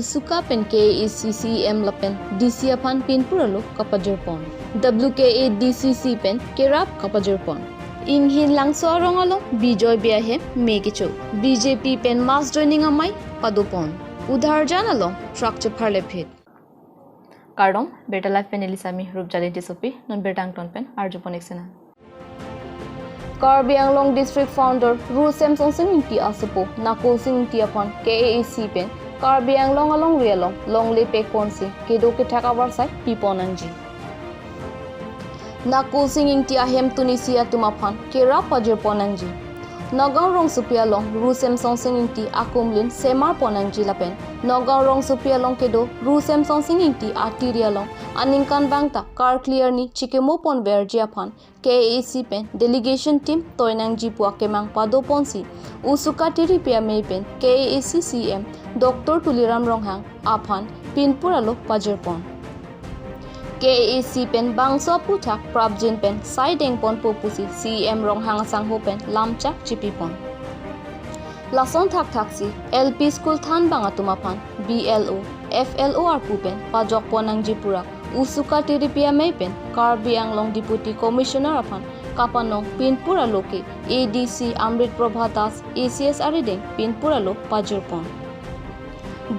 usuka pen KACCM lapen DC apan pin puralo kapajurpon WKA DCC pen kerap kapajurpon inghin langso rongalo bijoy biahe mekicho BJP pen mass joining amai padopon udhar janalo structure pharle phet kardom beta life pen elisami rupjali disopi non betang ton pen arjupon eksena Karbi Anglong District Founder Ru Samsung Singti Asapo Nakol Singti upon KAC pen Karbi Anglong along realong long le pek ponsi kedo ke thaka warsai piponangji Nakol Singti ahem Tunisia tumaphan kera pajir ponangji Nagaw rong supialong Ru Samsung Singti akumlin semar ponangji lapen Nagaw rong supialong kedo Ru Samsung Singti atirialong aningkan bangta car clear ni chikemo pon vergia phan KAC pen delegation team toinang jipua kemang pado ponsi usuka tiripia mei pen KACCM Dr. Tuliram Ronghang aphan pinpuralo pajirpon KAC pen bangso puthak prabjin pen sideng pon popusi CM Ronghang asangho pen lamchak chipipon Lason thak thaksi LP school than banga tumaphan BLO FLO arpupen pajok ponang jipura usuka tiripia mei pen Karbi Anglong Deputy Commissioner aphan kapanong pinpura loke ADC Amrit Prabha Das ACS arideng pinpura lo pajirpon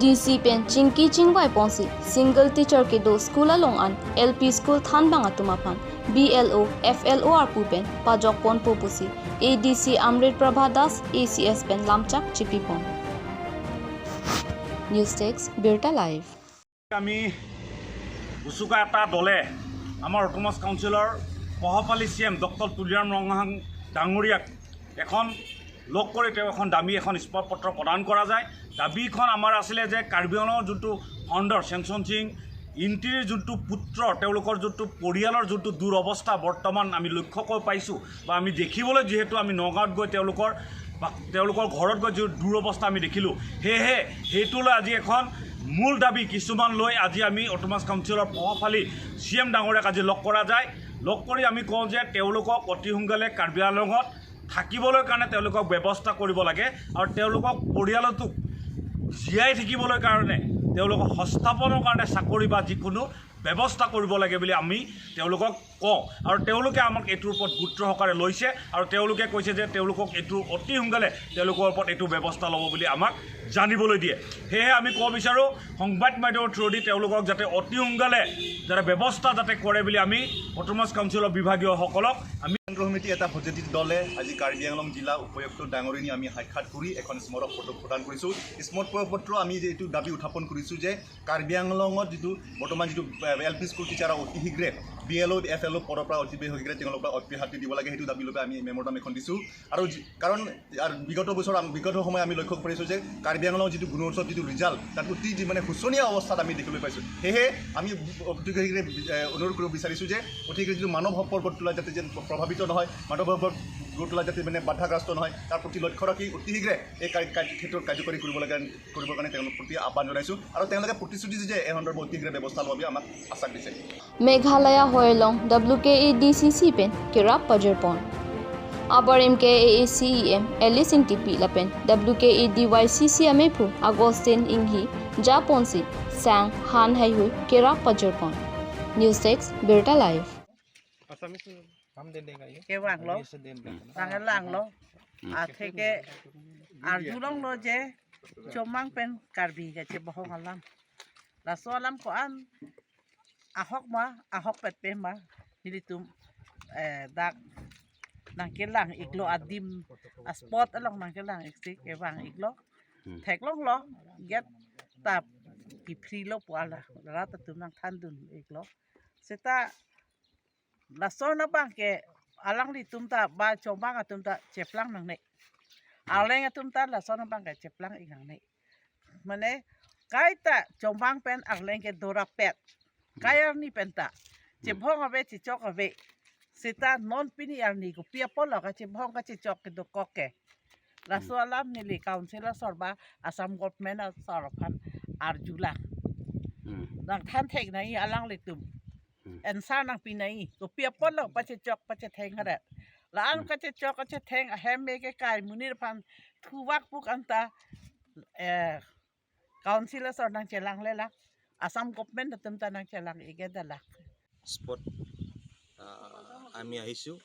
DC pen chingki chingwai ponsi single teacher ke do school along an LP school than banga tumaphan BLO FLO arpupen pajok pon popusi ADC Amrit Prabha Das ACS pen lamchak chipipon News Text Birta Live আমি উসুকা এটা দলে আমাৰ autonomous কাউন্সিলৰ সহপালী CM doctor Tuliram Ronghang ডাঙৰীয়াক এখন লগ কৰি তেওঁ এখন দাবী এখন স্পট পত্ৰ প্ৰদান কৰা যায় দাবীখন আমাৰ আছিলে যে কাৰ্বি আংলঙৰ যোনটো ফাউণ্ডাৰ চেমছন সিং ইণ্টিৰ যোনটো পুত্ৰ তেওঁলোকৰ যোনটো পৰিয়ালৰ যোনটো দুৰৱস্থা বৰ্তমান আমি লক্ষ্য কৰি পাইছোঁ বা আমি দেখিবলৈ যিহেতু আমি নগাঁৱত গৈ তেওঁলোকৰ ঘৰত গৈ যি দুৰৱস্থা আমি দেখিলোঁ সেয়েহে সেইটোলৈ আজি এখন মূল দাবী কিছুমান লৈ আজি আমি অটোনমাস কাউন্সিলৰ সহপালী CM ডাঙৰীয়াক আজি লগ কৰা যায় লগ কৰি আমি কওঁ যে তেওঁলোকক অতি সোনকালে কাৰ্বি আংলঙত থাকিবলৈ কাৰণে তেওঁলোকক ব্যৱস্থা কৰিব লাগে আৰু তেওঁলোকক পৰিয়ালটোক জীয়াই থাকিবলৈ কাৰণে তেওঁলোকক সংস্থাপনৰ কাৰণে চাকৰি বা যিকোনো ব্যৱস্থা কৰিব লাগে বুলি আমি তেওঁলোকক কওঁ আৰু তেওঁলোকে আমাক এইটোৰ ওপৰত গুৰুত্ব সহকাৰে লৈছে আৰু তেওঁলোকে কৈছে যে তেওঁলোকক এইটো অতি সোনকালে তেওঁলোকৰ ওপৰত এইটো ব্যৱস্থা ল'ব বুলি আমাক জানিবলৈ দিয়ে সেয়ে আমি ক'ব বিচাৰোঁ সংবাদ মাধ্যমৰ থ্ৰুদি তেওঁলোকক যাতে অতি সোনকালে যাতে ব্যৱস্থা যাতে কৰে বুলি আমি অটোনমাস কাউন্সিলৰ বিভাগীয়সকলক আমি কেন্দ্ৰ সমিতি এটা পজিটিভ দলে আজি কাৰ্বি আংলং জিলা উপায়ুক্ত ডাঙৰীনী আমি সাক্ষাৎ কৰি এখন স্মাৰক পত্ৰ প্ৰদান কৰিছোঁ স্মাৰক পত্ৰ আমি যে এইটো দাবী উত্থাপন কৰিছোঁ যে কাৰ্বি আংলঙত যিটো বৰ্তমান যিটো LP স্কুল টিচাৰ অতি শীঘ্ৰে BLO FLO পদৰ পৰা অতি শীঘ্ৰে তেওঁলোকক অব্যাহতি দিব লাগে সেইটো দাবী লৈ আমি মেম'ৰাণ্ডাম এখন দিছোঁ আৰু কাৰণ বিগত সময় আমি লক্ষ্য কৰিছোঁ যে কাৰ্বি আংলঙৰ যিটো গুণোৎসৱ যিটো ৰিজাল্ট তাত অতি মানে শোচনীয় অৱস্থাত আমি দেখিবলৈ পাইছোঁ সেয়েহে আমি অতি শীঘ্ৰে অনুৰোধ কৰিব বিচাৰিছোঁ যে অতি শীঘ্ৰে যিটো মানৱ সম্পদ গঢ় তোলা যাতে যেন প্ৰভাৱিত নহয় মানৱ সম্পদ গঢ় তোলা যাতে মানে বাধাগ্ৰস্ত নহয় তাৰ প্ৰতি লক্ষ্য ৰাখি অতি শীঘ্ৰে এই ক্ষেত্ৰত কাৰ্যকৰী কৰিবৰ কাৰণে তেওঁলোকৰ প্ৰতি আহ্বান জনাইছোঁ আৰু তেওঁলোকে প্ৰতিশ্ৰুতি দিছে যে এই সন্দৰ্ভত অতি শীঘ্ৰে ব্যৱস্থা ল'ব বুলি আমাক আশ্বাস দিছে Meghalaya Hoylong WKA DCC pen kerap pajirpon Abarim KACEM Elising TP lapen WKA DYCC amepu Agustin Inghi Japonsi Sang Han Haihui kerap pajirpon News Text Birta Live ke wang lo tangan lang lo থেকে আর জুলং lo je chomang pen karbi ga che bohong alam la so alam ko an ahok pet pe ma hilitum dak nang kelang iklo adim spot along nang kelang eksik ke wang iklo thek long lo get tap ki free lo pala rat tum nang thandun iklo seta la so na bang ke alang li tum ta ba chomang atum ta cheplang nang nei aleng atum ta la so na bang ke cheplang ingang nei mane kai ta chomang pen aleng ke dora pet kaya ni penta chebhong ave chi chok ave sita non pini arni ko pia pola ka chebhong ka chi chok ke do koke la so alam ni li councilor sorba asam government saraphan arjula nang than thek nai alang le tum en sa nang pinai ko pia pola pa chi chok pa chi theng hara la an ka chi chok ka chi theng a hem me ke kai munir phan thu wak puk anta councilors or nang chelang lelak Assam government natum ta nang chelang igedala spot আমি আহিছোঁ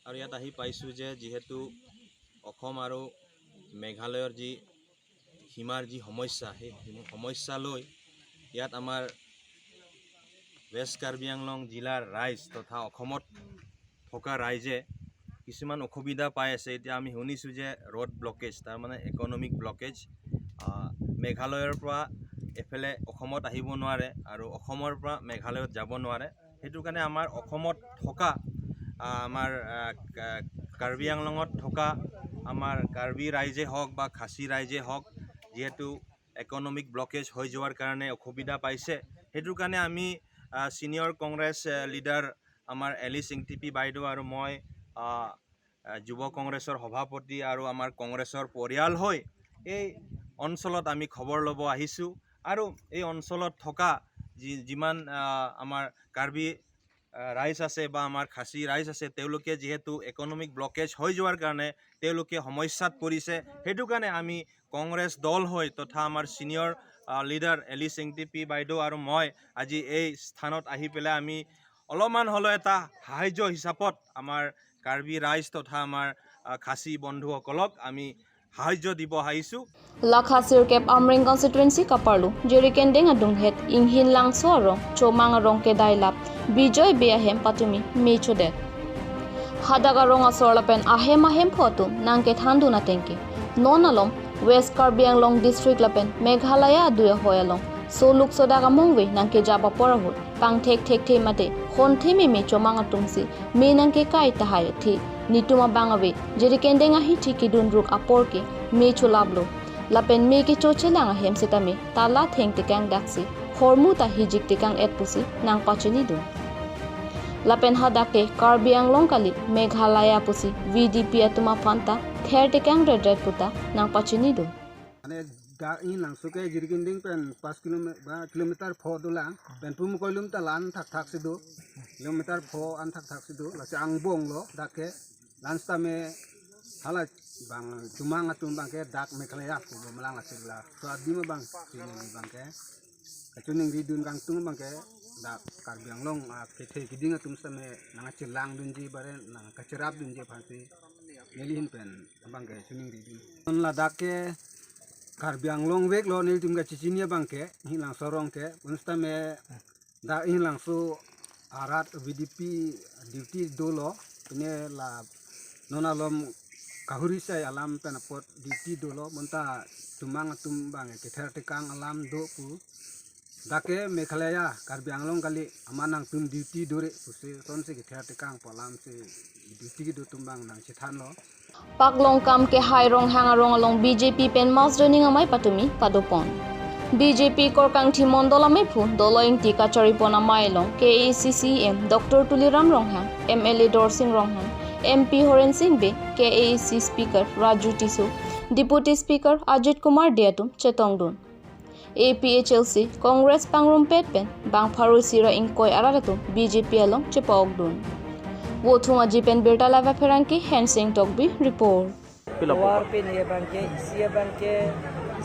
আৰু ইয়াত আহি পাইছোঁ যে যিহেতু অসম আৰু মেঘালয়ৰ যি সীমাৰ যি সমস্যা সেই সমস্যা লৈ ইয়াত আমাৰ ৱেষ্ট কাৰ্বি আংলং জিলাৰ ৰাইজ তথা অসমত থকা ৰাইজে কিছুমান অসুবিধা পাই আছে। এতিয়া আমি শুনিছোঁ যে ৰোড ব্লকেজ, তাৰমানে ইকনমিক ব্লকেজ, মেঘালয়ৰ পৰা এফালে অসমত আহিব নোৱাৰে আৰু অসমৰ পৰা মেঘালয়ত যাব নোৱাৰে। সেইটো কাৰণে আমাৰ অসমত থকা আমাৰ কাৰ্বি আংলঙত থকা আমাৰ কাৰ্বি ৰাইজে হওক বা খাচী ৰাইজে হওক যিহেতু ইকনমিক ব্লকেজ হৈ যোৱাৰ কাৰণে অসুবিধা পাইছে। সেইটো কাৰণে আমি ছিনিয়ৰ কংগ্ৰেছ লিডাৰ আমাৰ এলিছ ইংটিপি বাইদেউ আৰু মই যুৱ কংগ্ৰেছৰ সভাপতি আৰু আমাৰ কংগ্ৰেছৰ পৰিয়াল হৈ এই অঞ্চলত আমি খবৰ ল'ব আহিছোঁ আৰু এই অঞ্চলত থকা যিমান আমাৰ কাৰ্বি ৰাইজ আছে বা আমাৰ খাচী ৰাইজ আছে তেওঁলোকে যিহেতু ইকনমিক ব্লকেজ হৈ যোৱাৰ কাৰণে তেওঁলোকে সমস্যাত পৰিছে। সেইটো কাৰণে আমি কংগ্ৰেছ দল হৈ তথা আমাৰ ছিনিয়ৰ লিডাৰ এলিছ ইংটিপি বাইদেউ আৰু মই আজি এই স্থানত আহি পেলাই আমি অলপমান হ'লেও এটা সাহায্য হিচাপত আমাৰ কাৰ্বি ৰাইজ তথা আমাৰ খাচী বন্ধুসকলক আমি সাহায্য দিব আহিছোঁ। Lakha Sirkep Amring constituency Kaparlu, Jerikending Adunghet, Inghin Langso Arong, Chomang Arong Kedailap, Bijoy Beahem Patumi, Mechodet. Hadagarong Asorlapen Ahem Ahem Potum, Nanket Handuna Tenke, Nonalom, West Karbi Anglong District Lapen, Meghalaya Aduya Hoyalong, So Luk Sodaga Mongwe, Nanke Jaba Porahul, Pang Tek Mate, Hontemi Me Chomang Atungsi, Me Nanke Kai Tahayati, Nituma Bangawe, Jerikending Ahiti Kidunruk Aporke, Me Chulablo. Lapen me ki choche lang ahem sitame tala theng tikang daksi hormu ta hijik tikang etpusi nang pachini do lapen hadake Karbi Anglong kali Meghalaya pusi VDP atuma phanta ther tikang red puta nang pachini do ane da in lang suke jirginding pen 5 kilometer pho dolang pen pum koilum ta lan thak sido kilometer pho an thak sido la chang bong lo dake lan sta me hala bang cumang atum bang ke dak Meghalaya ko malang asila so adi ma bang sini bang ke kacuning di dun kang tung bang ke dak Karbi Anglong ke kiding atum same nang cilang dun ji bare nang kacerap dun ji phansi nelihin pen bang ke cuning di dun on la dak ke Karbi Anglong wek lo nil tum ga cicinia bang ke hilang sorong ke unsta me da hilang so arat VDP duty dolo ne la nonalom kahuri say alam penapot duty dolo monta tumang tumbang ke ther tekang alam do pu dake Meghalaya Karbi Anglong kali amanang tum duty dore puse son se ke ther tekang polam se duty do tumbang nang chithan lo Paklong kam ke hairong hangarong along BJP pen mas joining amai patumi padopon BJP korkang thimondol amai phu doloing tika charipona mailong KACCM Dr. Tuliram Ronghang MLA Dorsing Ronghang MP Horen Singh Be, KAC Speaker Raju Tisu, Deputy Speaker Ajit Kumar Diatum Chetongdun. APHLC Congress Pangrum Petpen, Bang Paru Sira Inkoi Araratum, BJP along Chepogdun. Wothunga Jipen Birta Lava Peranki, Hensing Tokbi, Report. War pin ye banke, Isia banke,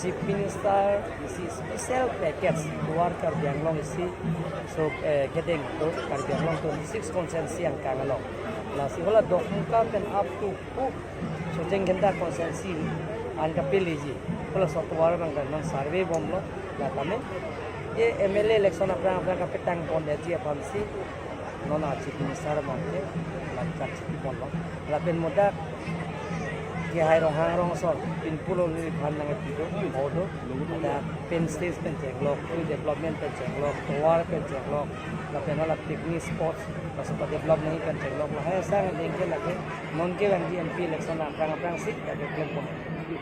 Chief Minister, isi special package, War Karbi Anglong isi, so getting to Karbi Anglong 26 consensi yang kangalong. La sihola dokmuka pen up to so jengenda consensi an kapiliji plus otwar bangda nan survey bomlo la tame ye MLA election apna ka petang ponde ji apamsi nona chief minister bangke la chachki bomlo la pen moda ke hai rohang sor pin pulo ni bhan nang pido modo da pen stage pen jenglok development pen jenglok war pen jenglok la pen la picnic spots pasal develop nahi pen jenglok la hai sang lengke lage monke bangdi MP election aprang sik ka claim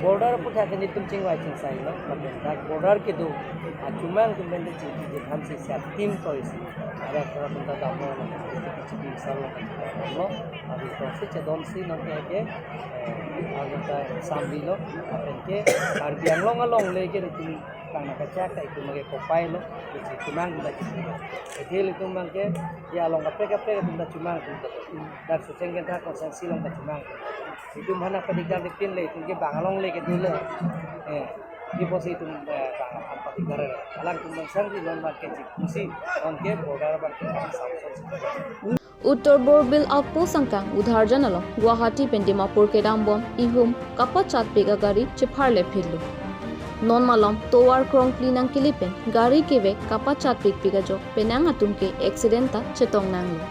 border put ha ni tum chingwai ching sai lo la border ke do achumang tum bende chi je tham si sa team toys ada kara punta da mo chi sal lo abi to se che don si non ke agata sambi lo apenke Karbi Anglong along leke tum kang kacha ka itu mage kopai lo chi tumang da chi ekel tumang ke ya long kapre tum da chumang tum dar se chengen tha konsensi long da chumang itu mana pedigal dipin le tum ke bangalong leke dule di posisi tum ampati garer alang kumbang sangri non bangke jikusi onke border bangke south উত্তর Borbil outpost সংখ্যা উদ্ধাৰ জানালো গুৱাহাটী পেণ্ডিমাপুৰ কেডাম্বন ইহুম কাপা চাট Pega গাড়ী চেফাৰলে ফিৰলো non মালম তোৱাৰ ক্ৰং ক্লিনাং কিলিপেন গাড়ী কেবে কাপা চাট peg পেগাজো Penang আতুমকে এক্সিডেণ্টা চেতং নাংলো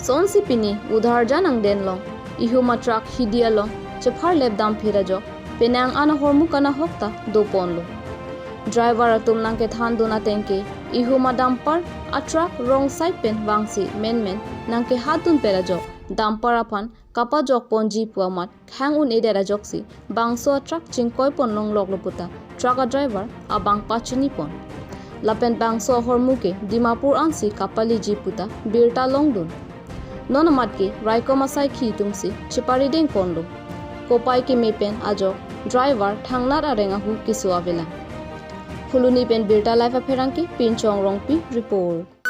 সন সিপিনি উদ্ধাৰ জানাং দেনলং ইহুমা ট্ৰাক হিডিয়ালং চেফাৰলে দাম ফিৰাজো পেনাং আনা হৰমুকানা হক্তা দোপনলো ড্রাইভার আতুম নাংকে থান দোনা টেংকে ইহুমা ডাম্পার আট্রাক রং সাইড পেন বাংসি মেন নাংকে হাতুন পেরাজক ডাম্পার আফান কাপা জক পন জি পুয়ামাত খ্যাং উন এডেরা জকসি বাংসো ট্রাক চিংকয় পন লং লগলপুতা ট্রাকা ড্রাইভার আবাং পাচুনি পন লাপেন বাংসো হরমুকে ডিমাপুর আনসি কাপালি জি পুতা বিরটা লংদুন ননমাতকে রাইকমাসাই খি তুমসি চিপারি ডেং পনলো কোপাই কে মেপেন আজক ড্রাইভার ঠাংনার আরেঙাহু কিছু আবেলা Huluni pen birta live apherangki pinchong rongpi report